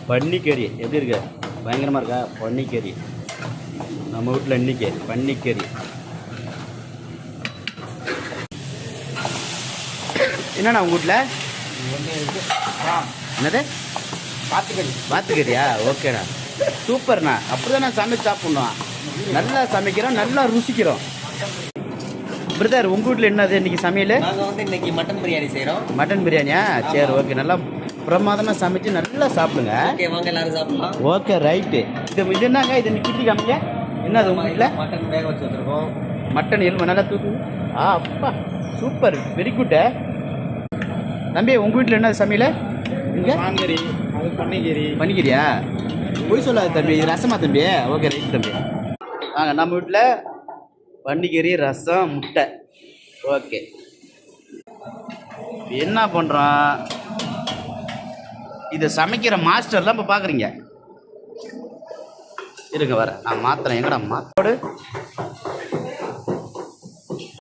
பன்னிக்கறி எப்படி இருக்கு? பயங்கரமாக இருக்கா? பன்னிக்கறி நம்ம வீட்டில் இன்னைக்கு பன்னிக்கறி. என்னண்ணா உங்கள் வீட்டில் என்னது? வாத்துக்கறியா? ஓகேண்ணா, சூப்பர்ண்ணா. அப்படி தான் நான் சமைச்சு சாப்பிட்ணும். நல்லா சமைக்கிறோம், நல்லா ருசிக்கிறோம். பிரதர், உங்கள் வீட்டில் என்னது இன்னைக்கு சமையல்? நாங்கள் வந்து இன்னைக்கு மட்டன் பிரியாணி செய்கிறோம். மட்டன் பிரியாணியா? சரி, ஓகே. நல்லா பிரமாதமாக சமைச்சு நல்லா சாப்பிடுங்க. ஓகே, வாங்க எல்லாரும் சாப்பிடலாம். Okay, right. இது என்னங்க? இது கிட்டி காமிங்க. என்னது உங்கள் வீட்டில்? மட்டன் வேக வச்சு வச்சுருக்கோம். மட்டன் எலும்பு நல்லா தூக்கு. அப்பா, சூப்பர், வெரி குட். தம்பி, உங்கள் வீட்டில் என்ன சமையல்? இங்கே மாங்கறி, அது பன்னிக்கறியா? போய் சொல்லாது தம்பி. இது ரசமா தம்பி? ஓகே, ரைட் தம்பி. வாங்க, நம்ம வீட்டில் பன்னிக்கறி, ரசம், முட்டை. ஓகே, என்ன பண்ணுறோம்? இதை சமைக்கிற மாஸ்டர்லாம் இப்போ பார்க்குறீங்க. இருங்க, வர நான் மாத்திரேன். எங்கடா மாத்தோடு